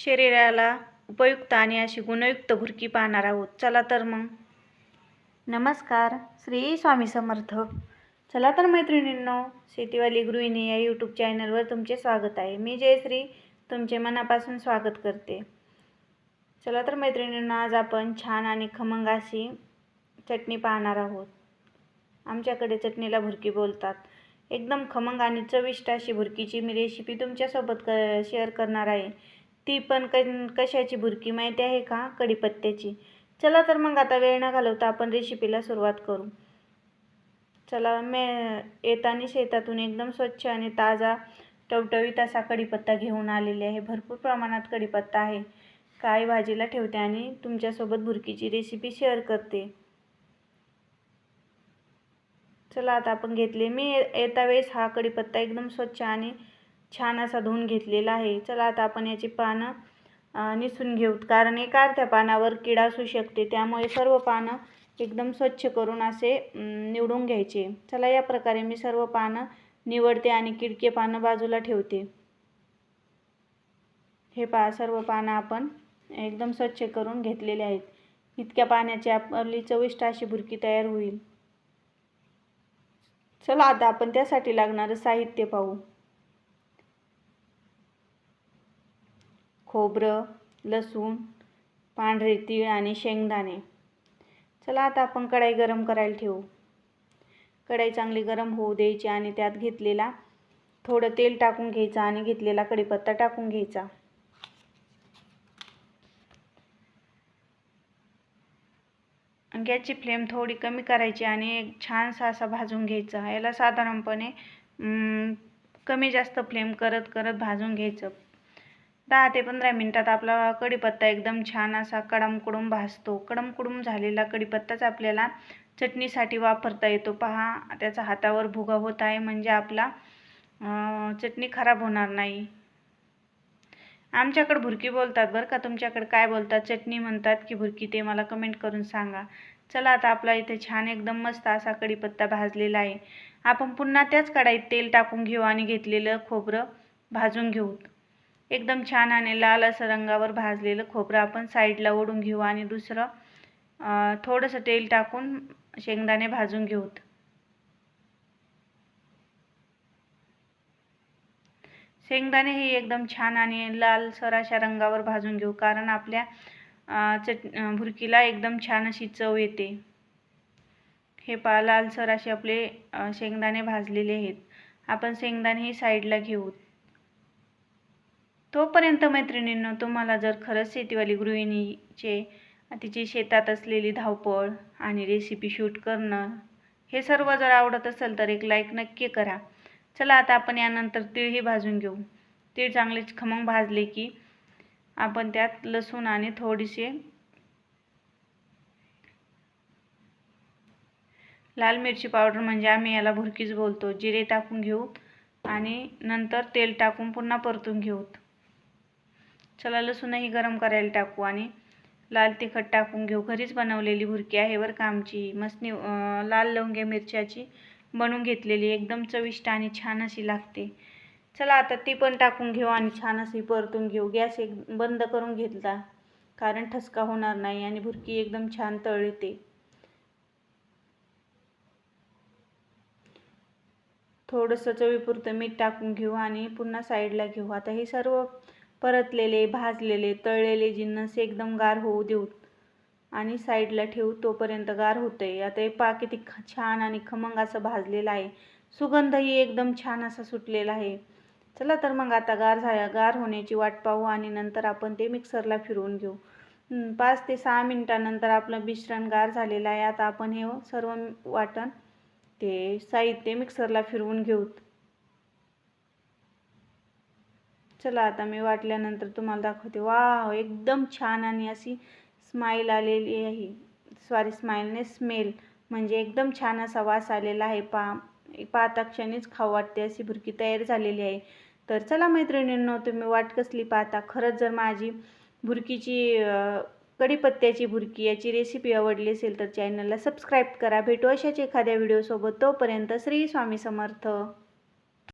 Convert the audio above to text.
शरीराला उपयुक्त आणि अशी गुणयुक्त भुर्की पाहणार आहोत। चला तर मग। नमस्कार, श्री स्वामी समर्थ। चला तर मैत्रिणींनो, शेतीवाली गृहिणी या यूट्यूब चॅनलवर तुमचे स्वागत आहे। मी जयश्री तुमचे मनापासून स्वागत करते। चला तर मैत्रिणींनो, आज आपण छान आणि खमंग अशी चटणी पाहणार आहोत। आमच्याकडे चटणीला भुर्की बोलतात। एकदम खमंग आणि चविष्ट अशी भुर्कीची मी रेसिपी तुमच्यासोबत शेअर करणार आहे। ती पण कशाची भुर्की माहिती आहे का? कढीपत्त्याची। चला तर मग आता वेळ न घालवता आपण रेसिपीला सुरुवात करू। चला, मी येताना शेतातून एकदम स्वच्छ आणि ताजा टवटवीत असा कढीपत्ता घेऊन आलेले आहे। भरपूर प्रमाणात कढीपत्ता आहे। काय भाजीला ठेवते आणि तुमच्यासोबत भुर्कीची रेसिपी शेअर करते। चला आता आपण घेतले, मी येता वेळेस हा कढीपत्ता एकदम स्वच्छ आणि छान असा धुवून घेतलेला आहे। चला आता आपण याची पानं निसून घेऊत, कारण एका अर्ध्या पानावर किडा असू शकते, त्यामुळे सर्व पानं एकदम स्वच्छ करून असे निवडून घ्यायचे। चला, या प्रकारे मी सर्व पानं निवडते आणि किडके पानं बाजूला ठेवते। हे पहा, सर्व पानं आपण एकदम स्वच्छ करून घेतलेले आहेत। इतक्या पाण्याची आपली चविष्ट अशी भुर्की तयार होईल। चला आता आपण त्यासाठी लागणारे साहित्य पाहू। खोबरं, लसूण, पांढरे तीळ आणि शेंगदाणे। चला आता आपण कढई गरम करायला ठेवू। कढई चांगली गरम होऊ द्यायची आणि त्यात घेतलेला थोडं तेल टाकून घ्यायचं आणि घेतलेला कढीपत्ता टाकून घ्यायचा। गॅसची फ्लेम थोडी कमी करायची आणि एक छानसा असा भाजून घ्यायचा। याला साधारणपणे कमी जास्त फ्लेम करत करत भाजून घ्यायचं। 10 ते 15 मिनिटात आपला कढीपत्ता एकदम छान असा कडमकुडूम भाजतो। कडमकुडूम झालेला कढीपत्ताच आपल्याला चटणीसाठी वापरता येतो। पहा, त्याचा हातावर भुगा होत आहे, म्हणजे आपला चटणी खराब होणार नाही। आमच्याकडे भुर्की बोलतात बरं का, तुमच्याकडे काय बोलतात, चटणी म्हणतात की भुर्की, ते मला कमेंट करून सांगा। चला आता आपला इथे छान एकदम मस्त असा कढीपत्ता भाजलेला आहे। आपण पुन्हा त्याच कढईत तेल टाकून घेऊ आणि घेतलेलं खोबरं भाजून घेऊ। एकदम छान आणि लाल असं रंगावर भाजलेलं खोबरं आपण साईडला ओढून घेऊ आणि दुसरं थोडंसं तेल टाकून शेंगदाणे भाजून घेऊ। शेंगदाणे हे एकदम छान आणि लालसर अशा रंगावर भाजून घेऊ, कारण आपल्या भुर्कीला एकदम छान अशी चव येते। हे पहा, लालसर असे आपले शेंगदाणे भाजलेले आहेत। आपण शेंगदाणे ही साईडला घेऊ। तोपर्यंत मैत्रिणींनो, तुम्हाला जर खरंच शेतीवाली गृहिणीचे तिची शेतात असलेली धावपळ आणि रेसिपी शूट करणं हे सर्व जर आवडत असेल तर एक लाईक नक्की करा। चला आता आपण यानंतर तीळही भाजून घेऊ। तीळ चांगले खमंग भाजले की आपण त्यात लसूण आणि थोडीशी लाल मिरची पावडर, म्हणजे आम्ही याला भुर्कीच बोलतो, जिरे टाकून घेऊ आणि नंतर तेल टाकून पुन्हा परतून घेऊ। चला, लसूणही गरम करायला टाकू आणि लाल तिखट टाकून घेऊ। घरीच बनवलेली भुर्की आहे बरं का आमची। मस्त लाल लवंगे मिरच्याची बनवून घेतलेली, एकदम चविष्ट आणि छान अशी लागते। चला आता ती पण टाकून घेऊ आणि छान अशी परतून घेऊ। गॅस एक बंद करून घेतला, कारण ठसका होणार नाही आणि भुर्की एकदम छान तळते। थोडंसं चवीपुरतं मीठ टाकून घेऊ आणि पुन्हा साईडला घेऊ। आता हे सर्व परतलेले, भाजलेले, तळलेले जिन्नस एकदम गार होऊ देऊ आणि साईडला ठेवू। तोपर्यंत गार होतंय। आता हे पहा, किती छान आणि खमंग असं भाजलेलं आहे। सुगंधही एकदम छान असा सुटलेला आहे। चला तर मग आता गार होण्याची वाट पाहू आणि नंतर आपण ते मिक्सरला फिरवून घेऊ। 5 ते 6 मिनिटांनंतर आपलं मिश्रण गार झालेलं आहे। आता आपण हे सर्व वाटण ते साहित्य मिक्सरला फिरवून घेऊ। चला आता मी वाटल्यानंतर तुम्हाला दाखवते। वाव, एकदम छान आणि अशी स्माईल आलेली आहे। स्मेल, म्हणजे एकदम छान असा वास आलेला आहे। पाहता क्षणीच खाऊ वाटते अशी भुर्की तयार झालेली आहे। तर चला मैत्रिणींनो, तुम्ही वाट कसली पाहता? खरंच जर माझी भुर्कीची कढीपत्त्याची भुर्की याची रेसिपी आवडली असेल तर चॅनलला सबस्क्राईब करा। भेटू अशाच एखाद्या व्हिडिओसोबत। तोपर्यंत श्री स्वामी समर्थ।